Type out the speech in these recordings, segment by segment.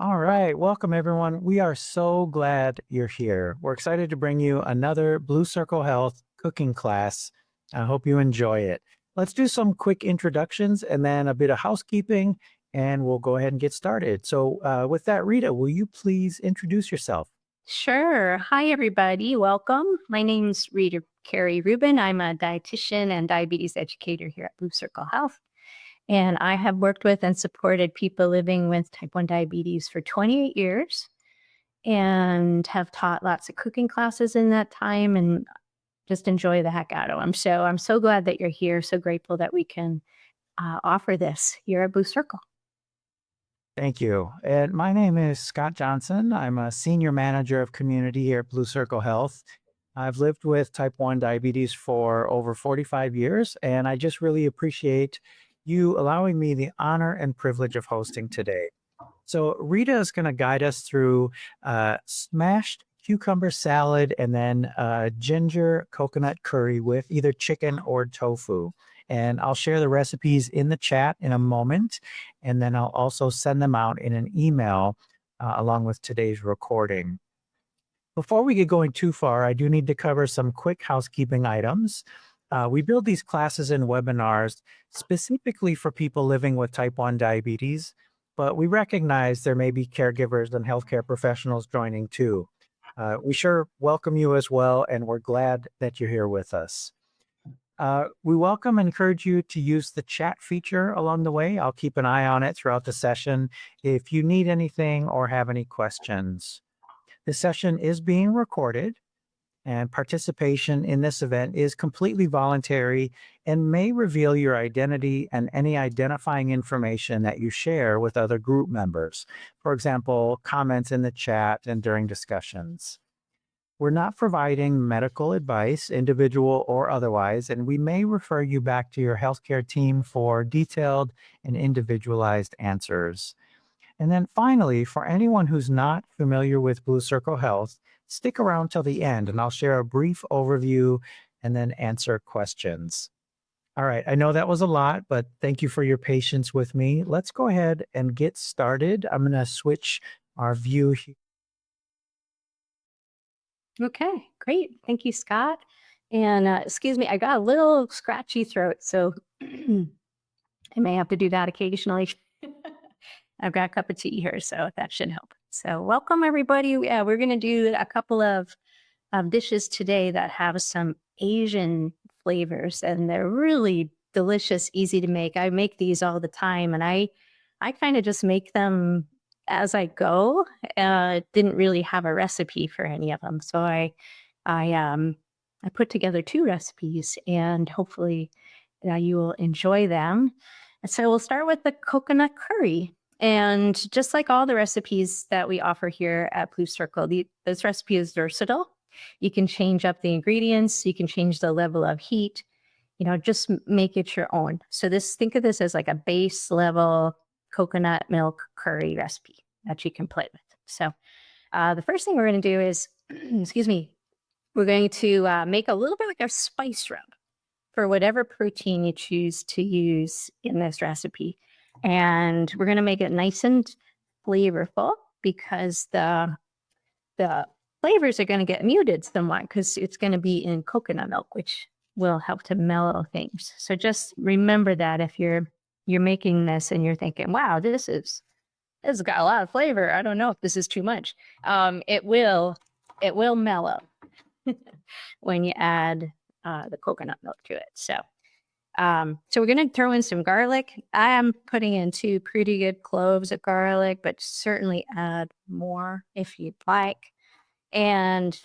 All right. Welcome, everyone. We are so glad you're here. We're excited to bring you another Blue Circle Health cooking class. I hope you enjoy it. Let's do some quick introductions and then a bit of housekeeping, and we'll go ahead and get started. With that, Rita, will you please introduce yourself? Sure. Hi, everybody. Welcome. My name's Rita Rubin. I'm a dietitian and diabetes educator here at Blue Circle Health. And I have worked with and supported people living with type 1 diabetes for 28 years and have taught lots of cooking classes in that time and just enjoy the heck out of them. So I'm so glad that you're here. So grateful that we can offer this here at Blue Circle. Thank you. And my name is Scott Johnson. I'm a senior manager of community here at Blue Circle Health. I've lived with type 1 diabetes for over 45 years, and I just really appreciate you allowing me the honor and privilege of hosting today. So, Rita is going to guide us through smashed cucumber salad and then ginger coconut curry with either chicken or tofu. And I'll share the recipes in the chat in a moment. And then I'll also send them out in an email along with today's recording. Before we get going too far, I do need to cover some quick housekeeping items. We build these classes and webinars specifically for people living with type 1 diabetes, but we recognize there may be caregivers and healthcare professionals joining too. We sure welcome you as well, and we're glad that you're here with us. We welcome and encourage you to use the chat feature along the way. I'll keep an eye on it throughout the session if you need anything or have any questions. This session is being recorded, and participation in this event is completely voluntary and may reveal your identity and any identifying information that you share with other group members. For example, comments in the chat and during discussions. We're not providing medical advice, individual or otherwise, and we may refer you back to your healthcare team for detailed and individualized answers. And then finally, for anyone who's not familiar with Blue Circle Health, stick around till the end and I'll share a brief overview and then answer questions. All right, I know that was a lot, but thank you for your patience with me. Let's go ahead and get started. I'm going to switch our view here. Okay, great. Thank you, Scott. And excuse me, I got a little scratchy throat, so I may have to do that occasionally. I've got a cup of tea here, so that should help. So, welcome everybody. Yeah, we're going to do a couple of dishes today that have some Asian flavors, and they're really delicious, easy to make. I make these all the time, and I kind of just make them as I go. Didn't really have a recipe for any of them, so I I put together two recipes, and hopefully you will enjoy them. And so we'll start with the coconut curry. And just like all the recipes that we offer here at Blue Circle, this recipe is versatile. You can change up the ingredients, you can change the level of heat, just make it your own. So think of this as like a base level coconut milk curry recipe that you can play with. So the first thing we're going to do is, excuse me, we're going to make a little bit like a spice rub for whatever protein you choose to use in this recipe. And we're going to make it nice and flavorful because the flavors are going to get muted somewhat because it's going to be in coconut milk, which will help to mellow things. So just remember that if you're making this and you're thinking, "Wow, this has got a lot of flavor. I don't know if this is too much." It will mellow when you add the coconut milk to it. So we're going to throw in some garlic. I am putting in two pretty good cloves of garlic, but certainly add more if you'd like. And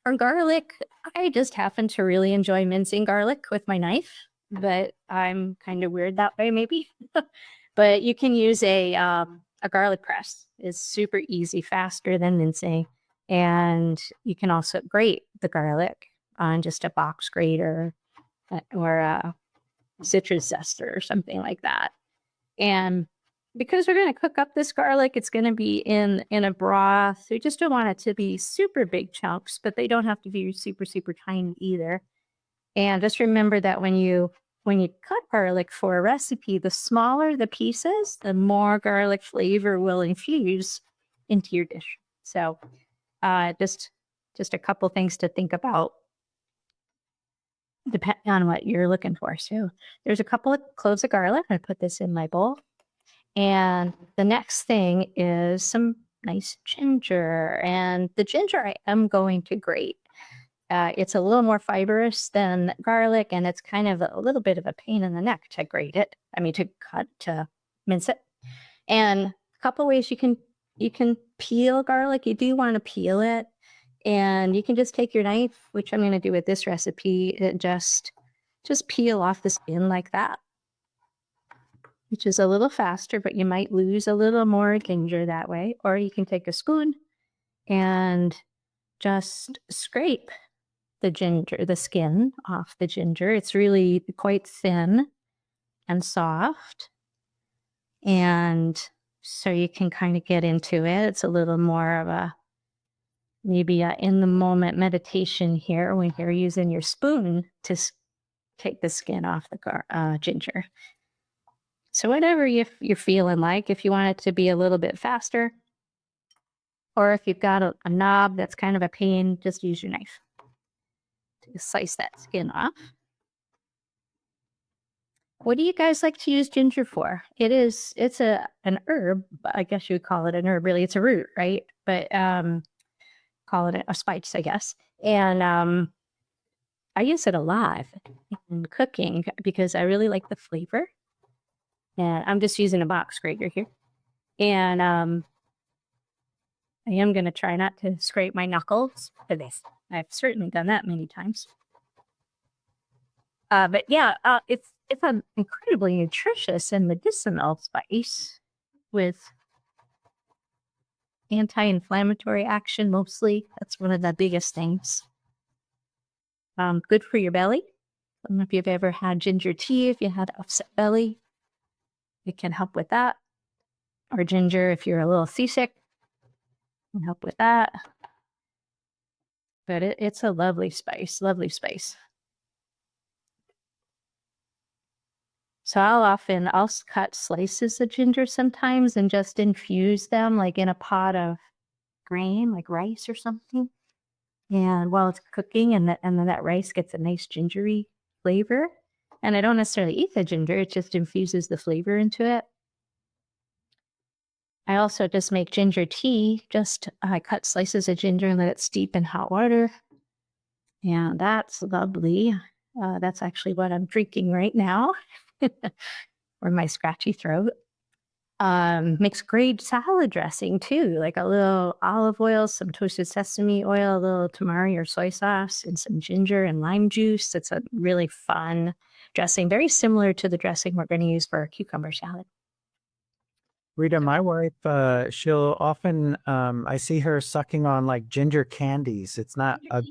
for garlic, I just happen to really enjoy mincing garlic with my knife, but I'm kind of weird that way, maybe. But you can use a garlic press. It's super easy, faster than mincing. And you can also grate the garlic on just a box grater or a citrus zester or something like that. And because we're going to cook up this garlic, it's going to be in a broth. We just don't want it to be super big chunks, but they don't have to be super, super tiny either. And just remember that when you when you cut garlic for a recipe, the smaller the pieces, the more garlic flavor will infuse into your dish. So just a couple things to think about depending on what you're looking for. So there's a couple of cloves of garlic. I put this in my bowl. And the next thing is some nice ginger. And the ginger I am going to grate. It's a little more fibrous than garlic, and it's kind of a little bit of a pain in the neck to grate it. I mean, to mince it. And a couple ways you can peel garlic. You do want to peel it, and you can just take your knife, which I'm going to do with this recipe, and just peel off the skin like that, which is a little faster, but you might lose a little more ginger that way. Or you can take a spoon and just scrape the skin off the ginger. It's really quite thin and soft. And so you can kind of get into it. It's a little more of a maybe a in the moment meditation here when you're using your spoon to take the skin off the ginger. So whatever you're feeling like, if you want it to be a little bit faster, or if you've got a knob that's kind of a pain, just use your knife to slice that skin off. What do you guys like to use ginger for? It's an herb, but I guess you would call it an herb. Really, it's a root, right? But call it a spice, I guess. And I use it a lot in cooking because I really like the flavor. And I'm just using a box grater here. And I am going to try not to scrape my knuckles for this. I've certainly done that many times. But yeah, it's an incredibly nutritious and medicinal spice with anti-inflammatory action mostly. That's one of the biggest things. Good for your belly. I don't know if you've ever had ginger tea, if you had upset belly. It can help with that. Or ginger if you're a little seasick. Can help with that. But it's a lovely spice, lovely spice. So I'll cut slices of ginger sometimes and just infuse them like in a pot of grain, like rice or something. And while it's cooking, and then that rice gets a nice gingery flavor. And I don't necessarily eat the ginger; it just infuses the flavor into it. I also just make ginger tea. I cut slices of ginger and let it steep in hot water. And that's lovely. That's actually what I'm drinking right now for my scratchy throat. Makes great salad dressing too, like a little olive oil, some toasted sesame oil, a little tamari or soy sauce, and some ginger and lime juice. It's a really fun dressing, very similar to the dressing we're going to use for our cucumber salad. Rita, my wife, she'll often, I see her sucking on like ginger candies. It's not a,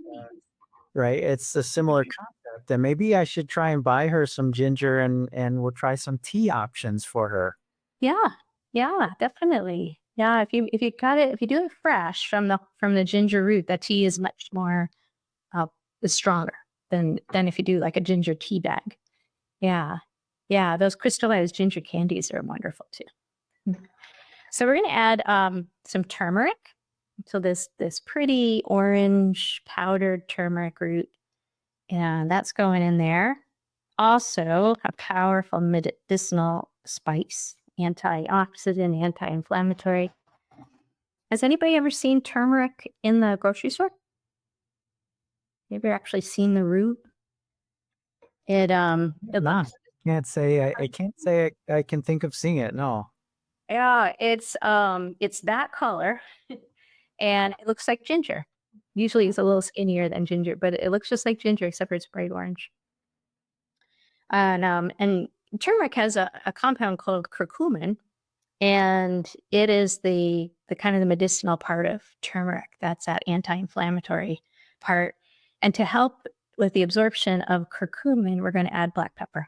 right. It's a similar concept. And maybe I should try and buy her some ginger and we'll try some tea options for her. Yeah, definitely. Yeah, if you got it, if you do it fresh from the ginger root, that tea is much more is stronger than if you do like a ginger tea bag. Yeah. Yeah, those crystallized ginger candies are wonderful too. So we're going to add some turmeric. So this pretty orange powdered turmeric root, and that's going in there. Also, a powerful medicinal spice, antioxidant, anti-inflammatory. Has anybody ever seen turmeric in the grocery store? You ever actually seen the root? It Nah, can't say, I can't say I can think of seeing it. No. yeah, it's that color, and it looks like ginger. Usually, it's a little skinnier than ginger, but it looks just like ginger, except for it's bright orange. And turmeric has a compound called curcumin, and it is the kind of the medicinal part of turmeric. That's that anti-inflammatory part. And to help with the absorption of curcumin, we're going to add black pepper.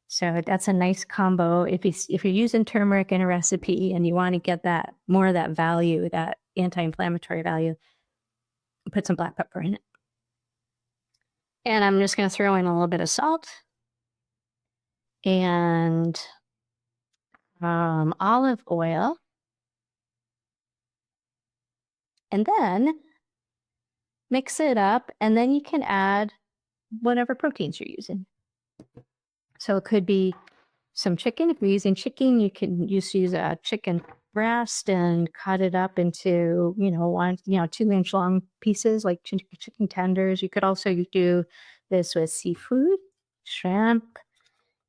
So that's a nice combo. If you're using turmeric in a recipe and you want to get that more of that value, that anti-inflammatory value, put some black pepper in it. And I'm just going to throw in a little bit of salt and olive oil. And then mix it up, and then you can add whatever proteins you're using. So it could be some chicken. If you're using chicken, you can just use a chicken breast and cut it up into, 2-inch long pieces like chicken tenders. You could also do this with seafood, shrimp.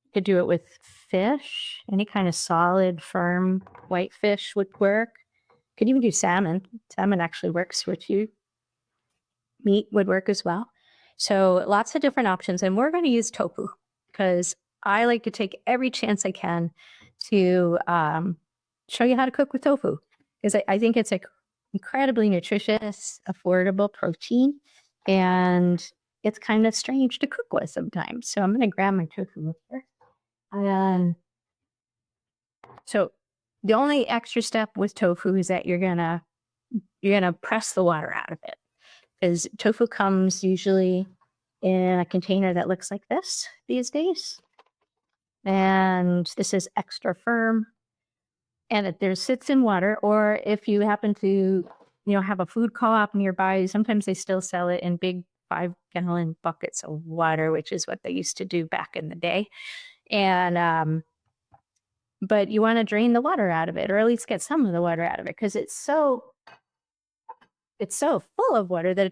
You could do it with fish, any kind of solid, firm white fish would work. You could even do salmon. Salmon actually works with you. Meat would work as well. So lots of different options. And we're going to use tofu because I like to take every chance I can to show you how to cook with tofu because I think it's like incredibly nutritious, affordable protein, and it's kind of strange to cook with sometimes. So I'm going to grab my tofu here. And so the only extra step with tofu is that you're gonna press the water out of it. Because tofu comes usually in a container that looks like this these days. And this is extra firm. And it there sits in water. Or if you happen to, have a food co-op nearby, sometimes they still sell it in big 5-gallon buckets of water, which is what they used to do back in the day. And but you want to drain the water out of it, or at least get some of the water out of it, because it's so full of water that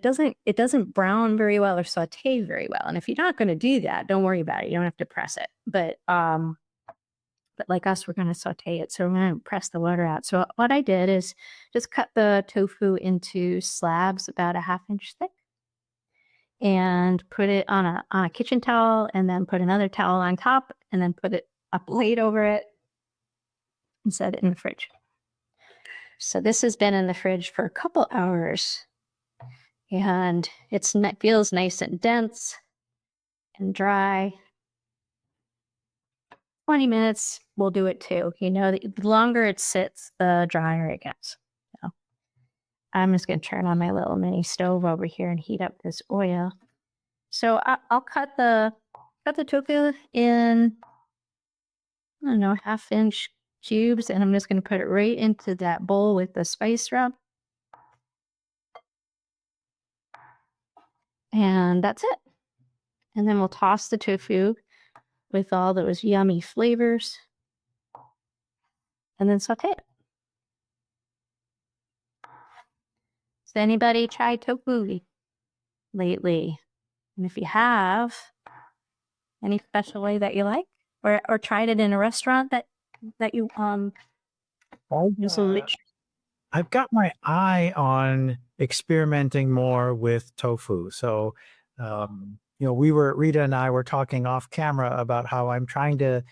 it doesn't brown very well or saute very well. And if you're not going to do that, don't worry about it. You don't have to press it. But like us, we're going to saute it. So we're going to press the water out. So what I did is just cut the tofu into slabs about a 1/2 inch thick and put it on a kitchen towel, and then put another towel on top, and then put a plate over it and set it in the fridge. So this has been in the fridge for a couple hours, and it feels nice and dense and dry. 20 minutes will do it too. The longer it sits, the drier it gets. So I'm just going to turn on my little mini stove over here and heat up this oil. So I'll cut the tofu in, I don't know, 1/2 inch cubes, and I'm just going to put it right into that bowl with the spice rub. And that's it. And then we'll toss the tofu with all those yummy flavors and then saute it. Has anybody tried tofu lately? And if you have, any special way that you like, or tried it in a restaurant that you Oh, usually. I've got my eye on experimenting more with tofu. So, Rita and I were talking off camera about how I'm trying to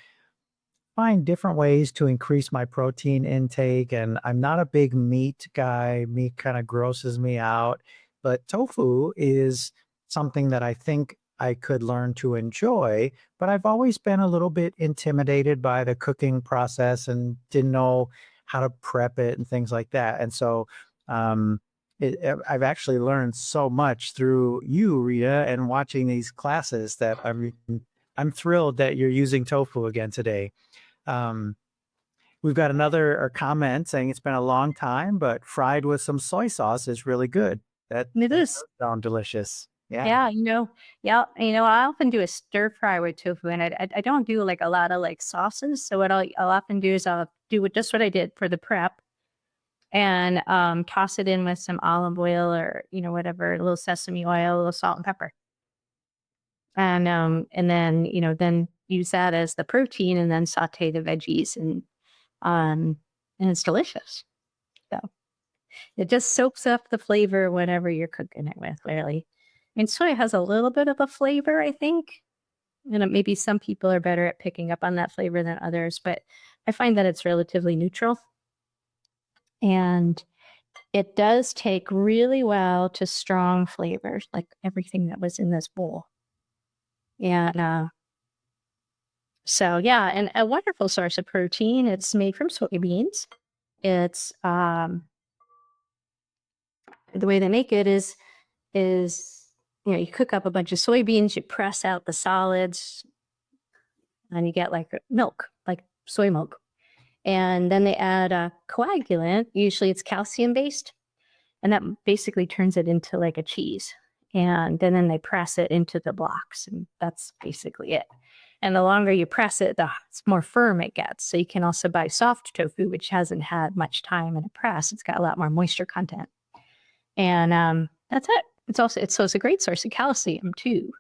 find different ways to increase my protein intake. And I'm not a big meat guy. Meat kind of grosses me out. But tofu is something that I think I could learn to enjoy. But I've always been a little bit intimidated by the cooking process and didn't know how to prep it and things like that. And so I've actually learned so much through you, Rita, and watching these classes that I'm thrilled that you're using tofu again today. Um, we've got another comment saying it's been a long time, but fried with some soy sauce is really good. It That is. does sound delicious. Yeah. Yeah, yeah, I often do a stir fry with tofu, and I don't do like a lot of like sauces. So what I'll often do is I'll do just what I did for the prep, and toss it in with some olive oil, or whatever, a little sesame oil, a little salt and pepper, and then use that as the protein, and then saute the veggies, and it's delicious. So it just soaks up the flavor whatever you're cooking it with, really. And soy has a little bit of a flavor, I think. And maybe some people are better at picking up on that flavor than others, but I find that it's relatively neutral. And it does take really well to strong flavors, like everything that was in this bowl. And so, yeah, and a wonderful source of protein. It's made from soybeans. It's the way they make it is you cook up a bunch of soybeans, you press out the solids, and you get like milk, like soy milk. And then they add a coagulant. Usually it's calcium based, and that basically turns it into like a cheese. And then they press it into the blocks, and that's basically it. And the longer you press it, the more firm it gets. So you can also buy soft tofu, which hasn't had much time in a press. It's got a lot more moisture content. And that's it. It's a great source of calcium too.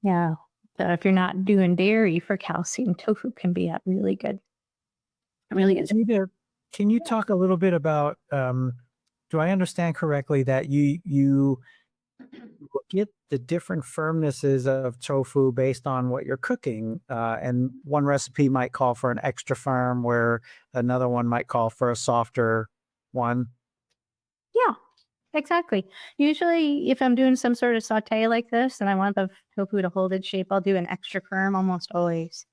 Yeah. So if you're not doing dairy for calcium, tofu can be a really good. Really good. Rita, can you talk a little bit about, do I understand correctly that you get the different firmnesses of tofu based on what you're cooking? And one recipe might call for an extra firm, where another one might call for a softer one. Yeah, exactly. Usually, if I'm doing some sort of saute like this and I want the tofu to hold its shape, I'll do an extra firm almost always.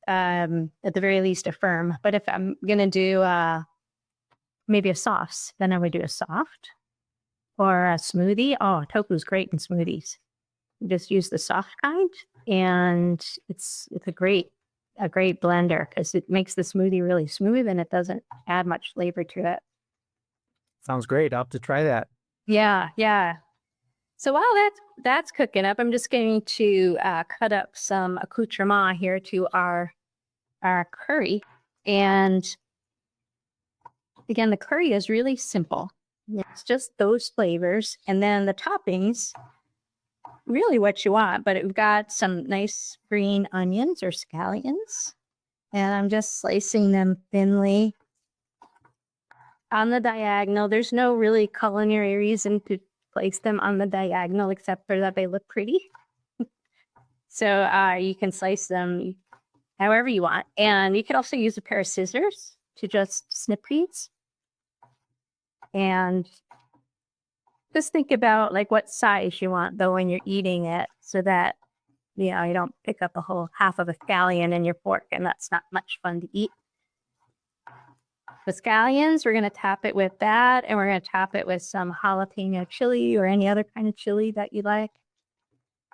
At the very least, a firm. But if I'm gonna do maybe a sauce, then I would do a soft or a smoothie. Oh, tofu's great in smoothies. You just use the soft kind, and it's a great blender because it makes the smoothie really smooth and it doesn't add much flavor to it. Sounds great. I'll have to try that. Yeah, yeah. So while that's cooking up, I'm just going to cut up some accoutrement here to our curry. And again, the curry is really simple. It's just those flavors, and then the toppings, really what you want. But we've got some nice green onions or scallions, and I'm just slicing them thinly on the diagonal. There's no really culinary reason to place them on the diagonal except for that they look pretty. So you can slice them however you want. And you can also use a pair of scissors to just snip these. And just think about like what size you want though when you're eating it, so that you don't pick up a whole half of a scallion in your fork, and that's not much fun to eat. The scallions, we're going to top it with that, and we're going to top it with some jalapeno chili or any other kind of chili that you like.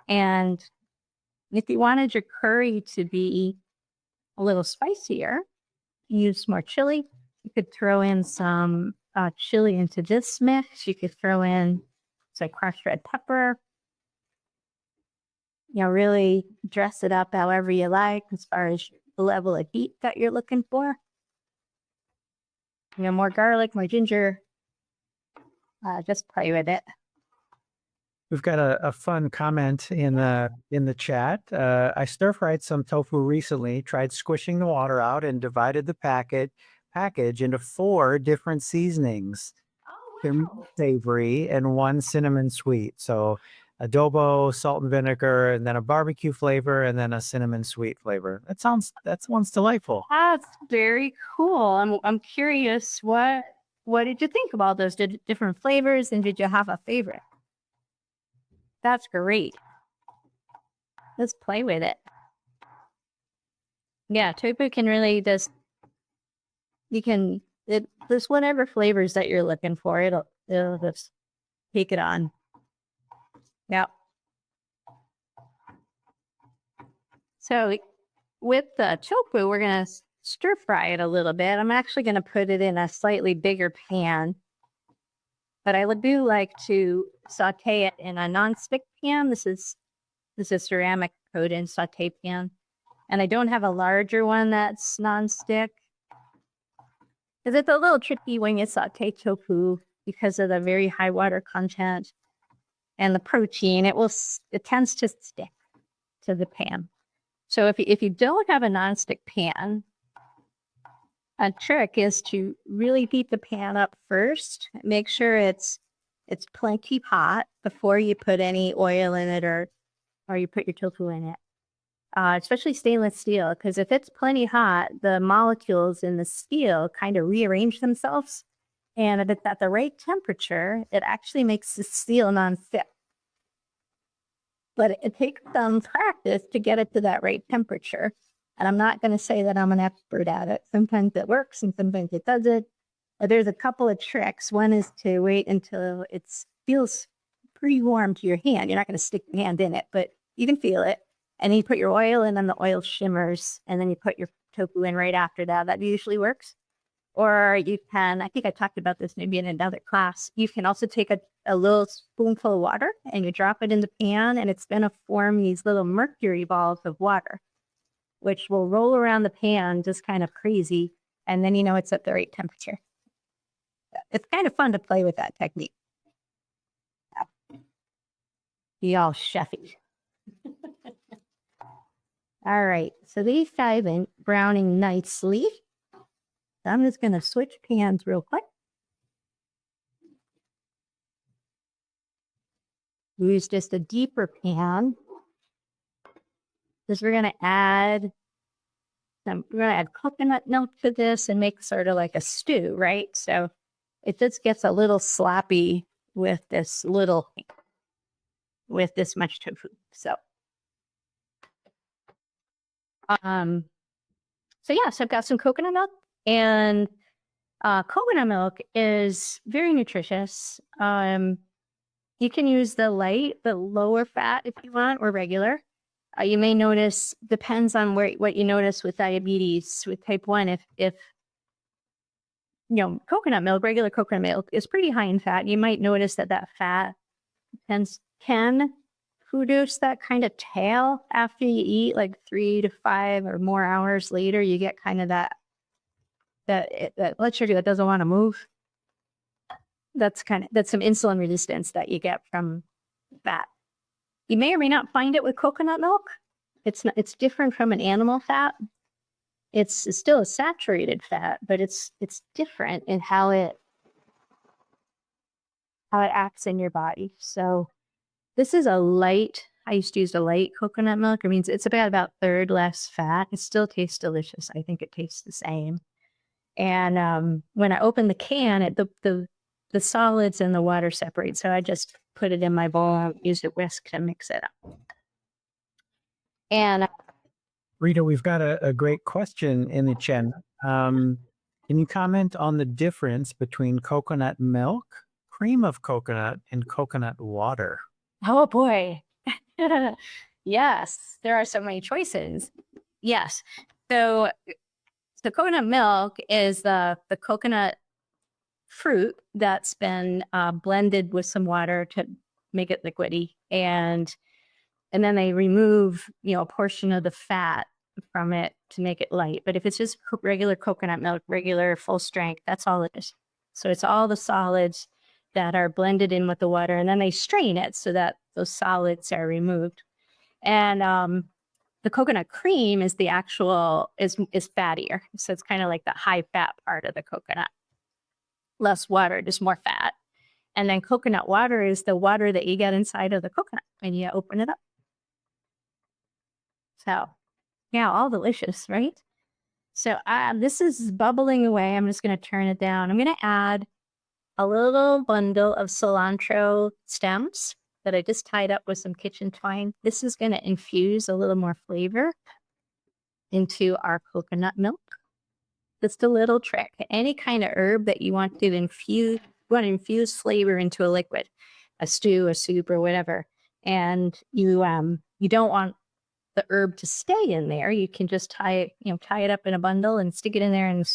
And if you wanted your curry to be a little spicier, use more chili. You could throw in some chili into this mix. You could throw in some crushed red pepper. Really dress it up however you like as far as the level of heat that you're looking for. More garlic, more ginger. Just play with it. We've got a fun comment in the chat. I stir fried some tofu recently, tried squishing the water out and divided the package into 4 different seasonings. Oh, Savory and 1 cinnamon sweet. So adobo, salt and vinegar, and then a barbecue flavor, and then a cinnamon sweet flavor. That sounds delightful. that's very cool. I'm curious, what did you think about those different flavors, and did you have a favorite? That's great. Let's play with it. Yeah, tofu can really just there's whatever flavors that you're looking for. It'll just take it on. Yeah. So with the tofu, we're gonna stir fry it a little bit. I'm actually gonna put it in a slightly bigger pan, but I would do like to saute it in a nonstick pan. This is ceramic coated saute pan, and I don't have a larger one that's nonstick because it's a little tricky when you saute tofu because of the very high water content and the protein. It tends to stick to the pan. So if you don't have a nonstick pan, a trick is to really heat the pan up first. Make sure it's plenty hot before you put any oil in it or you put your tofu in it. Especially stainless steel, because if it's plenty hot, the molecules in the steel kind of rearrange themselves. And if it's at the right temperature, it actually makes the steel non-stick. But it takes some practice to get it to that right temperature. And I'm not going to say that I'm an expert at it. Sometimes it works and sometimes it doesn't. But there's a couple of tricks. One is to wait until it feels pretty warm to your hand. You're not going to stick your hand in it, but you can feel it. And then you put your oil in and the oil shimmers, and then you put your tofu in right after that. That usually works. Or you can, I think I talked about this maybe in another class, you can also take a little spoonful of water and you drop it in the pan, and it's going to form these little mercury balls of water, which will roll around the pan just kind of crazy. And then you know it's at the right temperature. It's kind of fun to play with that technique. Be all chefy. All right, so these guys are browning nicely. So I'm just going to switch pans real quick. Use just a deeper pan. Because we're going to add coconut milk to this and make sort of like a stew, right? So it just gets a little sloppy with this much tofu. So so I've got some coconut milk, and coconut milk is very nutritious. You can use the lower fat if you want, or regular. You may notice, depends on what you notice with diabetes, with type 1, if coconut milk, regular coconut milk is pretty high in fat. You might notice that fat can produce that kind of tail after you eat, like 3 to 5 or more hours later. You get kind of that blood sugar that doesn't want to move. That's some insulin resistance that you get from fat. You may or may not find it with coconut milk. It's different from an animal fat. It's still a saturated fat, but it's different in how it acts in your body. So this is I used to use a light coconut milk. It means it's about third less fat. It still tastes delicious. I think it tastes the same. And when I open the can, the solids and the water separate. So I just put it in my bowl, use a whisk to mix it up. And Rita, we've got a great question in the chat. Can you comment on the difference between coconut milk, cream of coconut, and coconut water? oh boy. Yes, there are so many choices. Yes. So the coconut milk is the coconut fruit that's been blended with some water to make it liquidy, and then they remove a portion of the fat from it to make it light. But if it's just regular coconut milk, regular full strength, that's all it is. So it's all the solids that are blended in with the water, and then they strain it so that those solids are removed. And the coconut cream is is fattier. So it's kind of like the high fat part of the coconut. Less water, just more fat. And then coconut water is the water that you get inside of the coconut when you open it up. So, yeah, all delicious, right? So this is bubbling away. I'm just going to turn it down. I'm going to add a little bundle of cilantro stems that I just tied up with some kitchen twine. This is going to infuse a little more flavor into our coconut milk. Just a little trick. Any kind of herb that you want to infuse flavor into a liquid, a stew, a soup, or whatever. And you don't want the herb to stay in there. You can just tie it up in a bundle and stick it in there and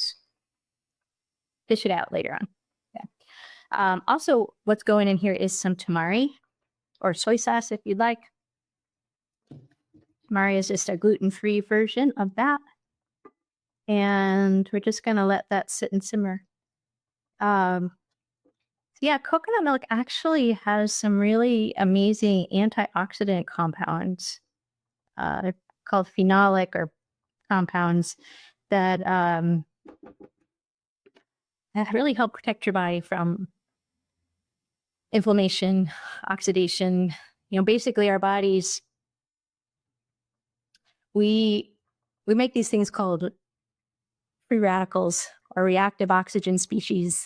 fish it out later on. Yeah. Also, what's going in here is some tamari or soy sauce if you'd like. Tamari is just a gluten-free version of that. And we're just going to let that sit and simmer. Yeah, coconut milk actually has some really amazing antioxidant compounds. They're called phenolic or compounds that really help protect your body from inflammation, oxidation. Basically our bodies, we make these things called free radicals or reactive oxygen species,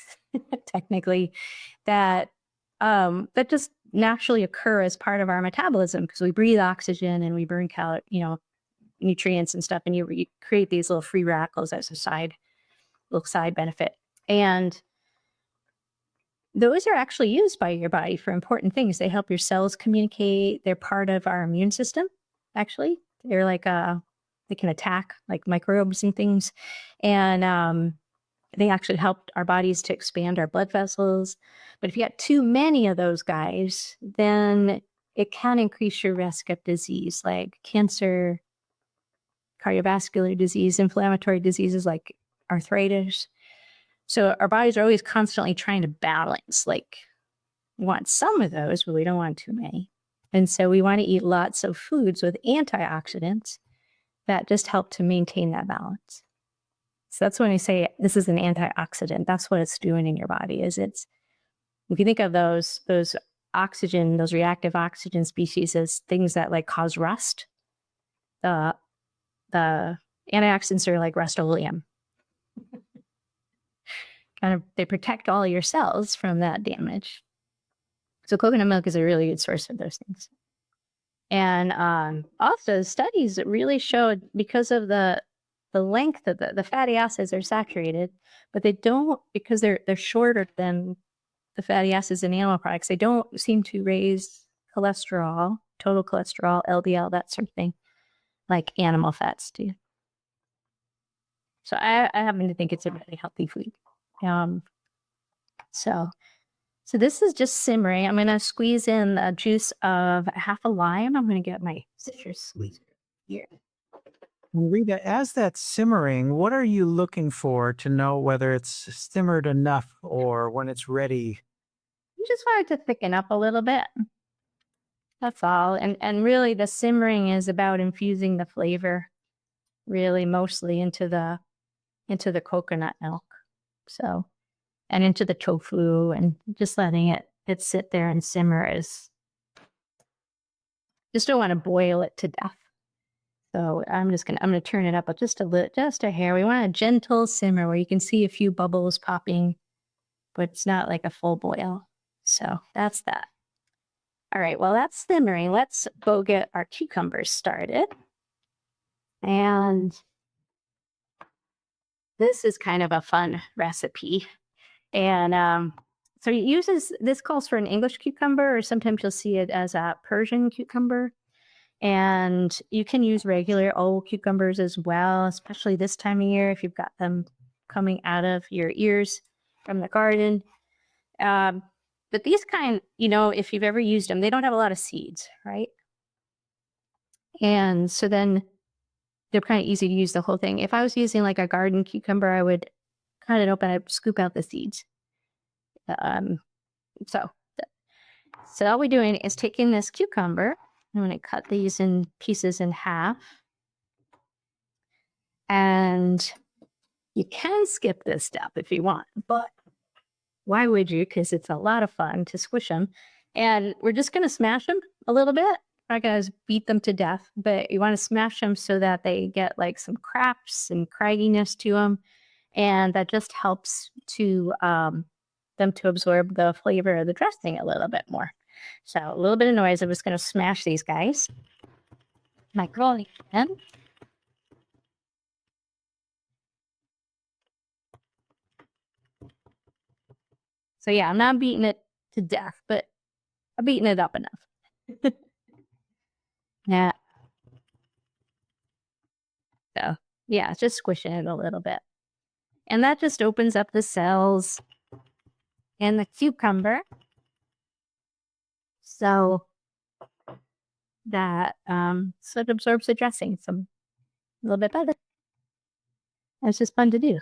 technically, that just naturally occur as part of our metabolism because we breathe oxygen and we burn nutrients and stuff, and you create these little free radicals as a little side benefit. And those are actually used by your body for important things. They help your cells communicate. They're part of our immune system, actually. They're like they can attack like microbes and things, and they actually help our bodies to expand our blood vessels. But if you got too many of those guys, then it can increase your risk of disease like cancer, cardiovascular disease, inflammatory diseases like arthritis. So our bodies are always constantly trying to balance, like, we want some of those, but we don't want too many. And so we want to eat lots of foods with antioxidants that just help to maintain that balance. So that's when I say this is an antioxidant. That's what it's doing in your body. Is it's if you think of those oxygen, those reactive oxygen species as things that like cause rust, the antioxidants are like Rust-Oleum. Kind of they protect all your cells from that damage. So coconut milk is a really good source of those things. And also studies that really showed because of the length of the fatty acids are saturated, but they don't because they're shorter than the fatty acids in animal products. They don't seem to raise cholesterol, total cholesterol, LDL, that sort of thing, like animal fats do. So I happen to think it's a really healthy food. So this is just simmering. I'm going to squeeze in the juice of half a lime. I'm going to get my citrus squeezer here. Rita, as that's simmering, what are you looking for to know whether it's simmered enough or when it's ready? You just want it to thicken up a little bit. That's all. And really the simmering is about infusing the flavor really mostly into the coconut milk. So, and into the tofu and just letting it sit there and simmer is just don't want to boil it to death. So I'm gonna turn it up just a hair. We want a gentle simmer where you can see a few bubbles popping, but it's not like a full boil. So that's that. All right, well, that's simmering. Let's go get our cucumbers started. And this is kind of a fun recipe. And so it uses, this calls for an English cucumber, or sometimes you'll see it as a Persian cucumber. And you can use regular old cucumbers as well, especially this time of year if you've got them coming out of your ears from the garden. But these kind, if you've ever used them, they don't have a lot of seeds, right? And so then they're kind of easy to use the whole thing. If I was using like a garden cucumber, I would cut it open, I'd scoop out the seeds. So all we're doing is taking this cucumber. I'm going to cut these in pieces in half. And you can skip this step if you want, but why would you? Because it's a lot of fun to squish them. And we're just going to smash them a little bit. We're not going to beat them to death, but you want to smash them so that they get like some cracks and cragginess to them. And that just helps to them to absorb the flavor of the dressing a little bit more. So a little bit of noise. I'm just going to smash these guys. My rolling pin. So yeah, I'm not beating it to death, but I'm beating it up enough. Yeah. So yeah, just squishing it a little bit. And that just opens up the cells in the cucumber so that so it absorbs the dressing a little bit better. And it's just fun to do.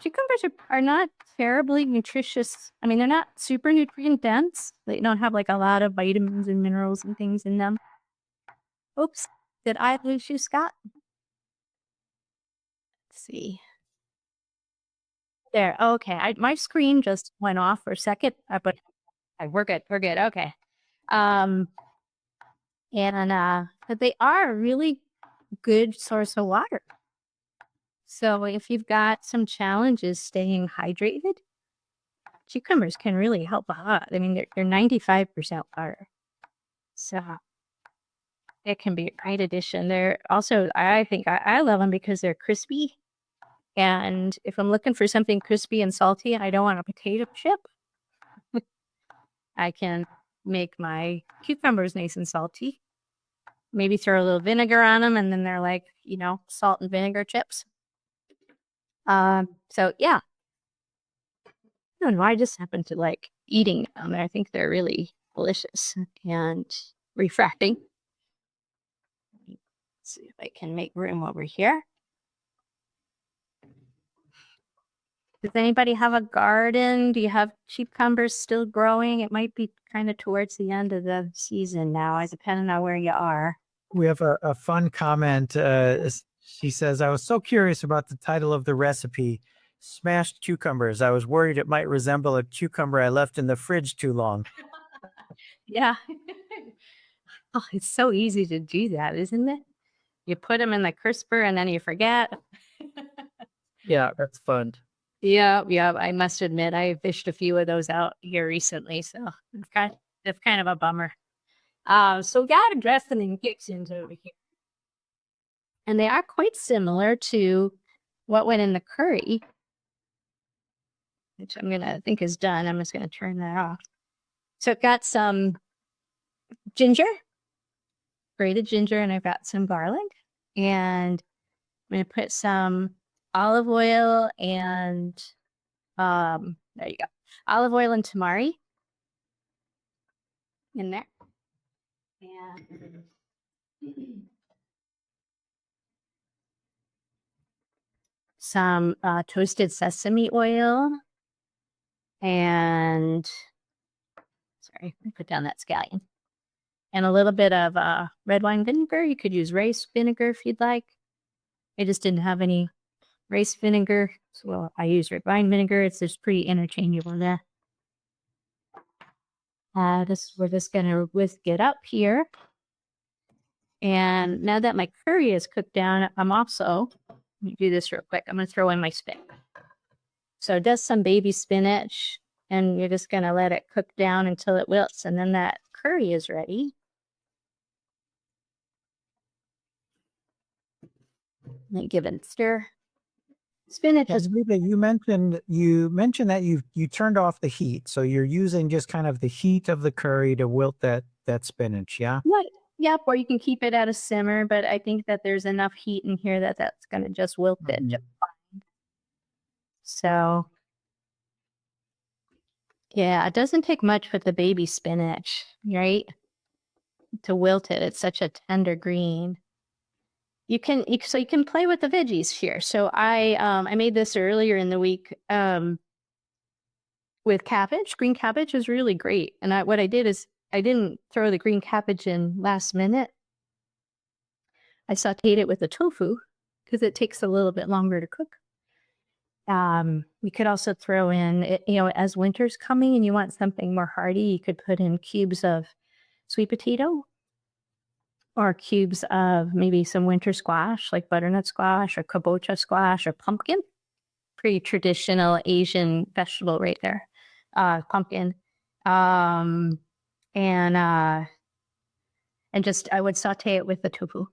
Cucumbers are not terribly nutritious. I mean, they're not super nutrient dense. They don't have like a lot of vitamins and minerals and things in them. Oops, did I lose you, Scott? Let's see. There, okay. My screen just went off for a second, but we're good. We're good. Okay. But they are a really good source of water. So if you've got some challenges staying hydrated, cucumbers can really help a lot. I mean, they're 95% water. So it can be a great addition. They're also, I think I love them because they're crispy. And if I'm looking for something crispy and salty and I don't want a potato chip, I can make my cucumbers nice and salty. Maybe throw a little vinegar on them, and then they're like, salt and vinegar chips. So yeah, I don't know. I just happen to like eating them. I think they're really delicious and refreshing. Let's see if I can make room over here. Does anybody have a garden? Do you have cucumbers still growing? It might be kind of towards the end of the season now, depending on where you are. We have a fun comment. She says, I was so curious about the title of the recipe, smashed cucumbers. I was worried it might resemble a cucumber I left in the fridge too long. Yeah. Oh, it's so easy to do that, isn't it? You put them in the crisper and then you forget. Yeah, that's fun. Yeah. I must admit, I fished a few of those out here recently, so it's kind of a bummer. So got a dressing and kitchens over here. And they are quite similar to what went in the curry, which I'm going to think is done. I'm just going to turn that off. So I've got some ginger, grated ginger, and I've got some garlic. And I'm going to put some olive oil and, there you go, olive oil and tamari in there. And some toasted sesame oil. And, sorry, let me put down that scallion. And a little bit of red wine vinegar. You could use rice vinegar if you'd like. I just didn't have any rice vinegar, so I use red wine vinegar. It's just pretty interchangeable there. We're just gonna whisk it up here. And now that my curry is cooked down, I'm also, let me do this real quick. I'm gonna throw in my spinach. So just some baby spinach, and you're just gonna let it cook down until it wilts, and then that curry is ready. Let me give it a stir. Spinach is Rita, you mentioned that you turned off the heat, so you're using just kind of the heat of the curry to wilt that spinach, yeah? what? Yep, or you can keep it at a simmer, but I think that there's enough heat in here that that's going to just wilt it just fine. So, yeah, it doesn't take much with the baby spinach, right? To wilt it. It's such a tender green. You can play with the veggies here. So I made this earlier in the week with cabbage. Green cabbage is really great. And what I did is I didn't throw the green cabbage in last minute. I sauteed it with the tofu because it takes a little bit longer to cook. We could also throw in, as winter's coming and you want something more hearty, you could put in cubes of sweet potato or cubes of maybe some winter squash, like butternut squash or kabocha squash or pumpkin. Pretty traditional Asian vegetable right there. Pumpkin. And just, I would saute it with the tofu.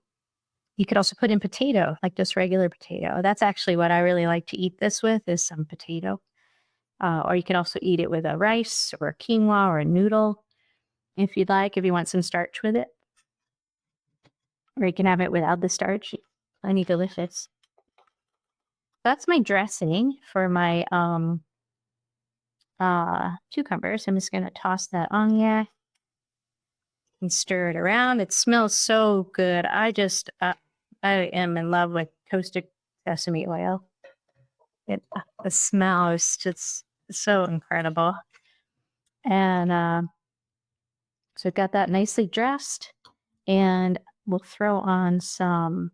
You could also put in potato, like just regular potato. That's actually what I really like to eat this with, is some potato. Or you can also eat it with a rice or a quinoa or a noodle, if you'd like, if you want some starch with it. Or you can have it without the starch. Plenty delicious. That's my dressing for my cucumbers. I'm just going to toss that on there and stir it around. It smells so good. I am in love with toasted sesame oil. The smell is just so incredible. And so I've got that nicely dressed, and we'll throw on some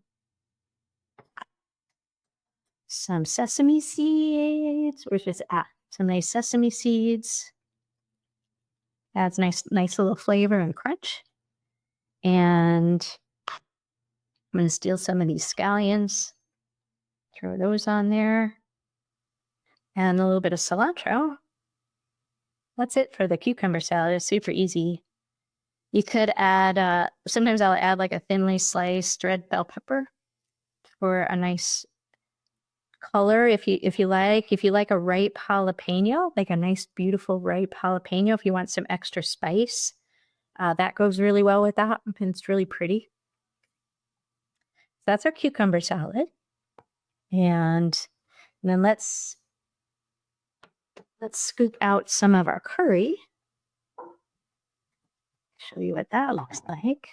sesame seeds. Where's this at? Some nice sesame seeds. Adds nice little flavor and crunch. And I'm going to steal some of these scallions, throw those on there, and a little bit of cilantro. That's it for the cucumber salad. It's super easy. You could add, sometimes I'll add like a thinly sliced red bell pepper for a nice color. If you like a ripe jalapeno, like a nice beautiful ripe jalapeno, if you want some extra spice, That goes really well with that, and it's really pretty. That's our cucumber salad. And then let's scoop out some of our curry. Show you what that looks like.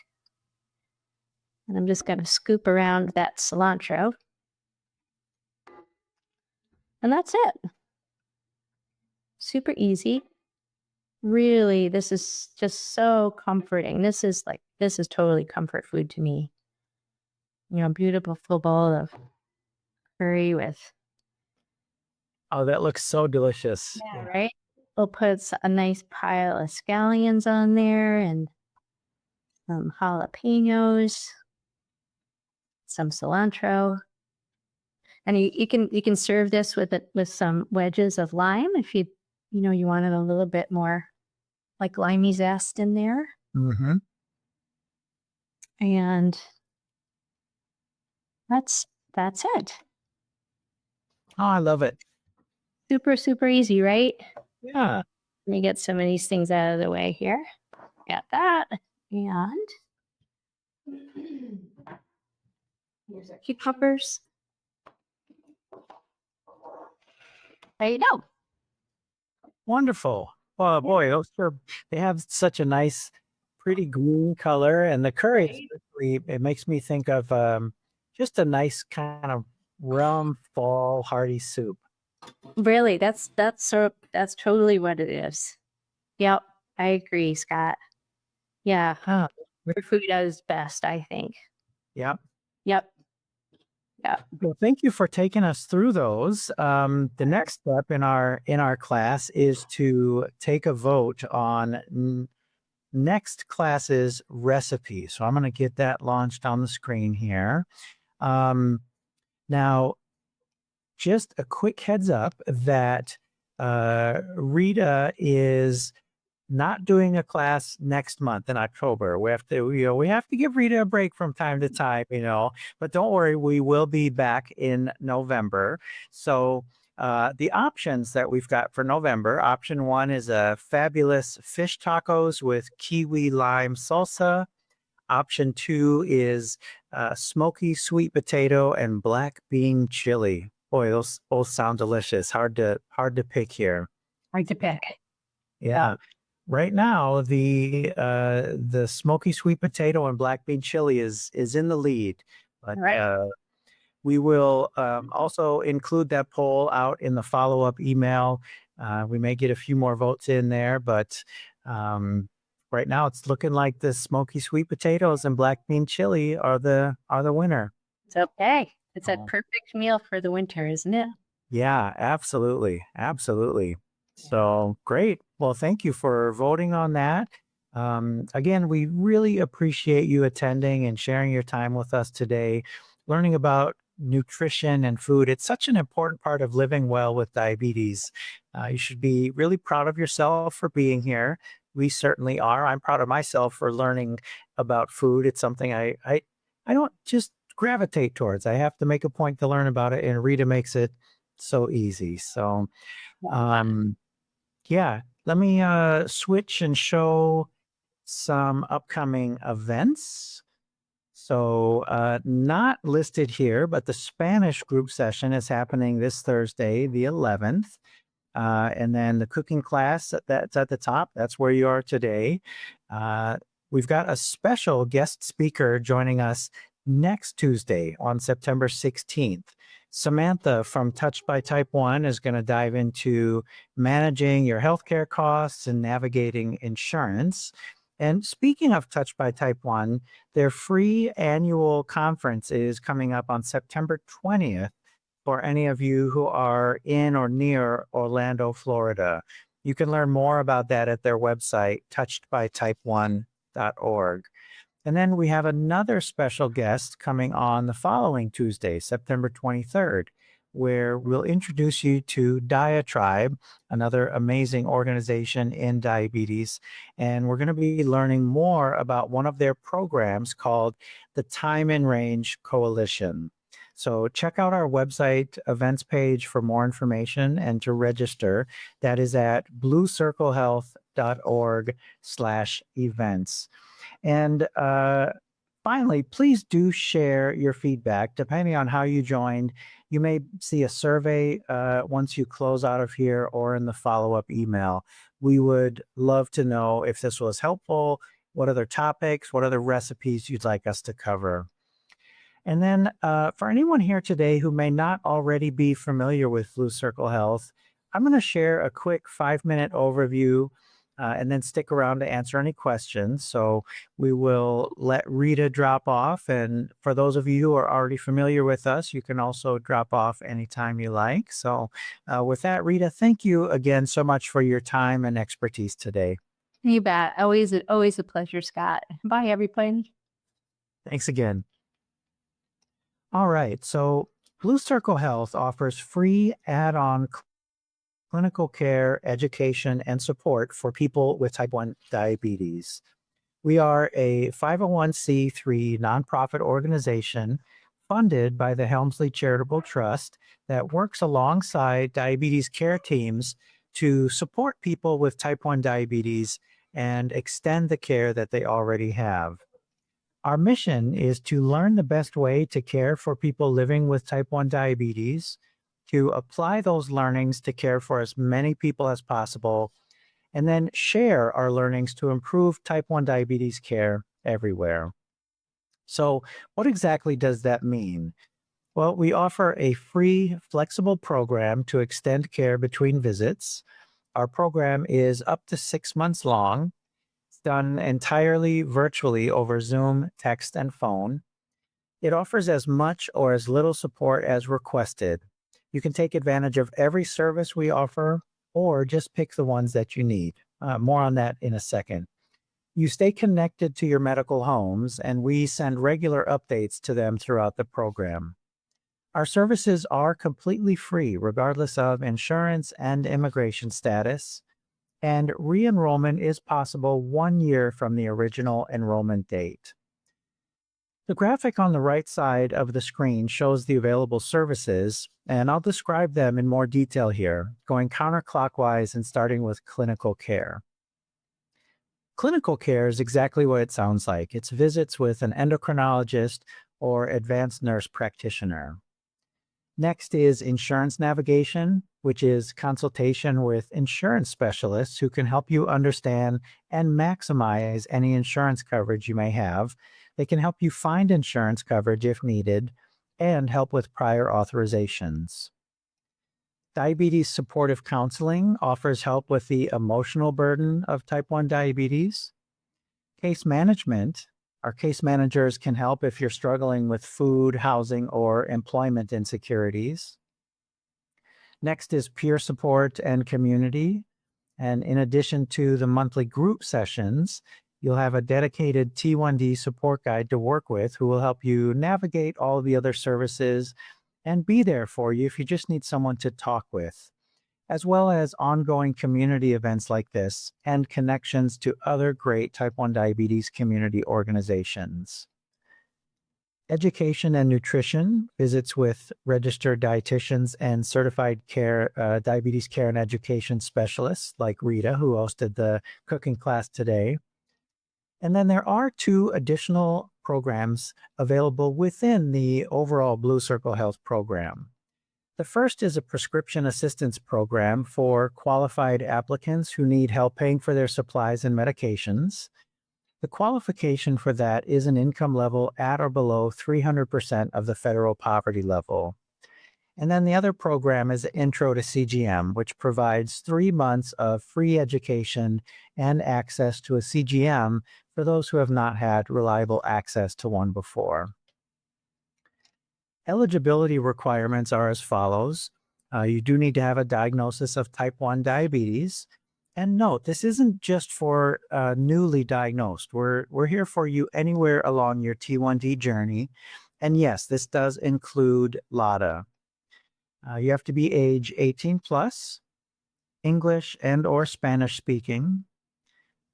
And I'm just going to scoop around that cilantro. And that's it. Super easy. Really, this is just so comforting. This is totally comfort food to me. Beautiful full bowl of curry with, Oh, that looks so delicious. yeah, right? We'll put a nice pile of scallions on there and some jalapenos, some cilantro. And you can serve this with some wedges of lime if you wanted a little bit more like limey zest in there. Mm-hmm. And that's it. Oh, I love it. Super, super easy, right? Yeah. Let me get some of these things out of the way here. Got that. And here's our cucumbers. There you go. Wonderful. Oh boy, they have such a nice, pretty green color, and the curry especially, it makes me think of just a nice kind of warm fall hearty soup. Really, that's totally what it is. Yep, I agree, Scott. Yeah, Huh. your food is best, I think. Yeah. Yep. Yeah. Well, thank you for taking us through those. The next step in our class is to take a vote on next class's recipe. So I'm going to get that launched on the screen here. Now, just a quick heads up that Rita is not doing a class next month in October. We have to give Rita a break from time to time, but don't worry, we will be back in November. So the options that we've got for November, option 1 is a fabulous fish tacos with kiwi lime salsa. Option 2 is smoky sweet potato and black bean chili. Boy, those both sound delicious. Hard to pick here. Hard to pick. Yeah. Right now, the smoky sweet potato and black bean chili is in the lead, but Right. we will also include that poll out in the follow-up email. We may get a few more votes in there, but right now it's looking like the smoky sweet potatoes and black bean chili are the winner. It's okay. It's a Oh. perfect meal for the winter, isn't it? Yeah, absolutely. Absolutely. So great. Well, thank you for voting on that. Again, we really appreciate you attending and sharing your time with us today, learning about nutrition and food. It's such an important part of living well with diabetes. You should be really proud of yourself for being here. We certainly are. I'm proud of myself for learning about food. It's something I don't just gravitate towards. I have to make a point to learn about it, and Rita makes it so easy. So, yeah, let me switch and show some upcoming events. So, not listed here, but the Spanish group session is happening this Thursday, the 11th. And then the cooking class that's at the top, that's where you are today. We've got a special guest speaker joining us next Tuesday on September 16th. Samantha from Touched by Type 1 is going to dive into managing your healthcare costs and navigating insurance. And speaking of Touched by Type 1, their free annual conference is coming up on September 20th for any of you who are in or near Orlando, Florida. You can learn more about that at their website, touchedbytype1.org. And then we have another special guest coming on the following Tuesday, September 23rd, where we'll introduce you to Diatribe, another amazing organization in diabetes. And we're going to be learning more about one of their programs called the Time in Range Coalition. So check out our website events page for more information and to register. That is at bluecirclehealth.org. bluecirclehealth.org/events. And finally, please do share your feedback. Depending on how you joined, you may see a survey once you close out of here or in the follow-up email. We would love to know if this was helpful, what other topics, what other recipes you'd like us to cover. And then for anyone here today who may not already be familiar with Blue Circle Health, I'm going to share a quick 5-minute overview and then stick around to answer any questions. So we will let Rita drop off. And for those of you who are already familiar with us, you can also drop off anytime you like. So with that, Rita, thank you again so much for your time and expertise today. You bet. Always a pleasure, Scott. Bye, everybody. Thanks again. All right. So Blue Circle Health offers free add-on clinical care, education, and support for people with type 1 diabetes. We are a 501c3 nonprofit organization funded by the Helmsley Charitable Trust that works alongside diabetes care teams to support people with type 1 diabetes and extend the care that they already have. Our mission is to learn the best way to care for people living with type 1 diabetes, to apply those learnings to care for as many people as possible, and then share our learnings to improve type 1 diabetes care everywhere. So, what exactly does that mean? Well, we offer a free, flexible program to extend care between visits. Our program is up to 6 months long. It's done entirely virtually over Zoom, text, and phone. It offers as much or as little support as requested. You can take advantage of every service we offer or just pick the ones that you need. More on that in a second. You stay connected to your medical homes, and we send regular updates to them throughout the program. Our services are completely free, regardless of insurance and immigration status, and re-enrollment is possible 1 year from the original enrollment date. The graphic on the right side of the screen shows the available services, and I'll describe them in more detail here, going counterclockwise and starting with clinical care. Clinical care is exactly what it sounds like. It's visits with an endocrinologist or advanced nurse practitioner. Next is insurance navigation, which is consultation with insurance specialists who can help you understand and maximize any insurance coverage you may have. They can help you find insurance coverage if needed and help with prior authorizations. Diabetes supportive counseling offers help with the emotional burden of type 1 diabetes. Case management. Our case managers can help if you're struggling with food, housing, or employment insecurities. Next is peer support and community. And in addition to the monthly group sessions, you'll have a dedicated T1D support guide to work with who will help you navigate all the other services and be there for you if you just need someone to talk with, as well as ongoing community events like this and connections to other great type 1 diabetes community organizations. Education and nutrition, visits with registered dietitians and certified diabetes care and education specialists like Rita, who hosted the cooking class today. And then there are 2 additional programs available within the overall Blue Circle Health program. The first is a prescription assistance program for qualified applicants who need help paying for their supplies and medications. The qualification for that is an income level at or below 300% of the federal poverty level. And then the other program is Intro to CGM, which provides 3 months of free education and access to a CGM for those who have not had reliable access to one before. Eligibility requirements are as follows. You do need to have a diagnosis of type 1 diabetes. And note, this isn't just for newly diagnosed. We're here for you anywhere along your T1D journey. And yes, this does include LADA. You have to be age 18 plus, English and or Spanish speaking.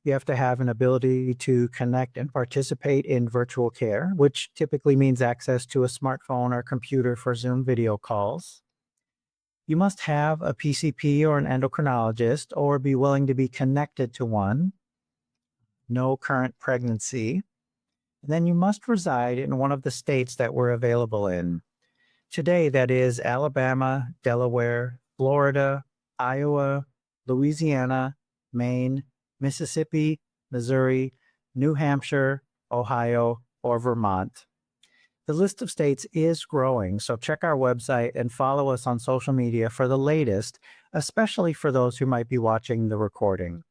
You have to have an ability to connect and participate in virtual care, which typically means access to a smartphone or computer for Zoom video calls. You must have a PCP or an endocrinologist or be willing to be connected to one. No current pregnancy. And then you must reside in one of the states that we're available in. Today, that is Alabama, Delaware, Florida, Iowa, Louisiana, Maine, Mississippi, Missouri, New Hampshire, Ohio, or Vermont. The list of states is growing, so check our website and follow us on social media for the latest, especially for those who might be watching the recording.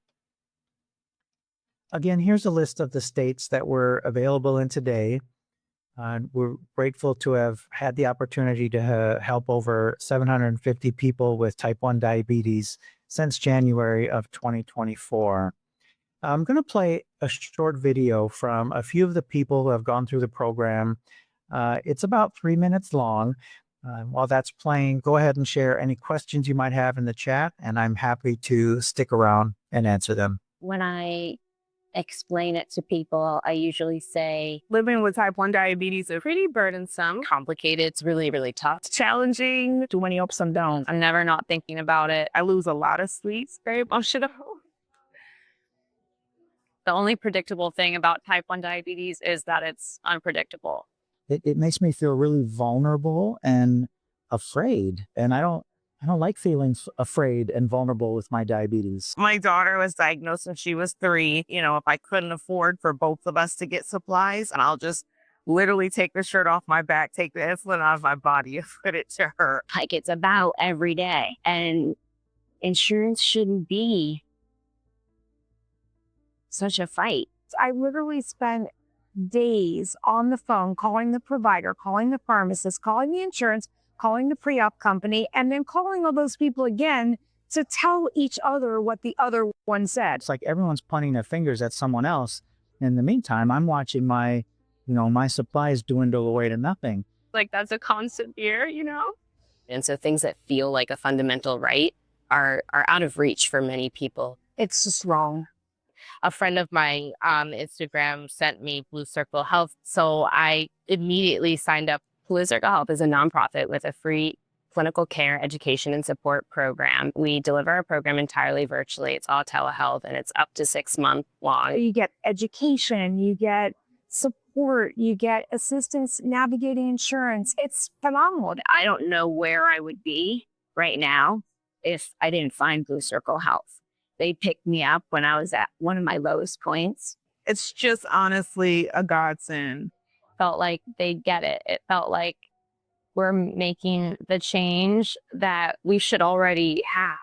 Again, here's a list of the states that we're available in today. We're grateful to have had the opportunity to help over 750 people with type 1 diabetes since January of 2024. I'm going to play a short video from a few of the people who have gone through the program. It's about 3 minutes long. While that's playing, go ahead and share any questions you might have in the chat, and I'm happy to stick around and answer them. When I explain it to people, I usually say, living with type 1 diabetes is pretty burdensome, complicated. It's really, really tough. challenging, too many ups and downs. I'm never not thinking about it. I lose a lot of sleep, very emotional. The only predictable thing about type 1 diabetes is that it's unpredictable. It makes me feel really vulnerable and afraid, and I don't like feeling afraid and vulnerable with my diabetes. My daughter was diagnosed when she was 3. If I couldn't afford for both of us to get supplies, and I'll just literally take the shirt off my back, take the insulin out of my body and put it to her. like, it's about every day. And insurance shouldn't be such a fight. I literally spent days on the phone calling the provider, calling the pharmacist, calling the insurance, calling the pre-op company, and then calling all those people again to tell each other what the other one said. It's like everyone's pointing their fingers at someone else. In the meantime, I'm watching my supplies dwindle away to nothing. Like, that's a constant fear, And so things that feel like a fundamental right are out of reach for many people. It's just wrong. A friend of mine on Instagram sent me Blue Circle Health. So I immediately signed up. Blue Circle Health is a nonprofit with a free clinical care, education, and support program. We deliver our program entirely virtually. It's all telehealth, and it's up to 6 months long. You get education, you get support, you get assistance navigating insurance. It's phenomenal. I don't know where I would be right now if I didn't find Blue Circle Health. They picked me up when I was at one of my lowest points. It's just honestly a godsend. Felt like they get it. It felt like we're making the change that we should already have.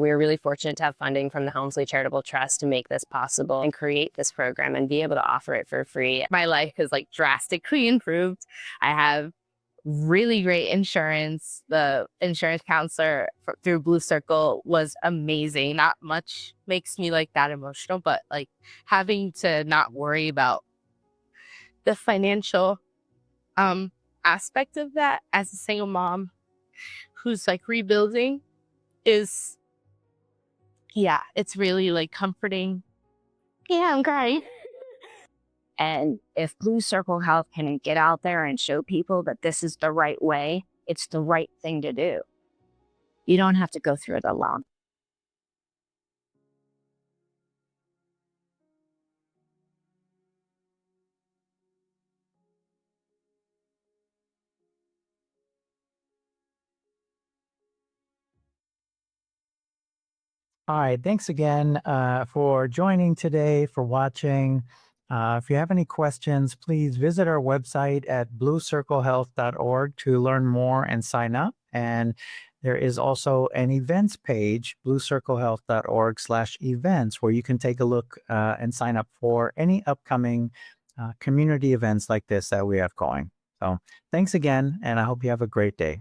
We were really fortunate to have funding from the Helmsley Charitable Trust to make this possible and create this program and be able to offer it for free. My life has drastically improved. I have really great insurance. The insurance counselor through Blue Circle was amazing. Not much makes me that emotional, but having to not worry about the financial aspect of that as a single mom who's rebuilding is, it's really comforting. Yeah, I'm crying. And if Blue Circle Health can get out there and show people that this is the right way, it's the right thing to do. You don't have to go through it alone. All right. Thanks again for joining today, for watching. If you have any questions, please visit our website at bluecirclehealth.org to learn more and sign up. And there is also an events page, bluecirclehealth.org/events, where you can take a look and sign up for any upcoming community events like this that we have going. So thanks again, and I hope you have a great day.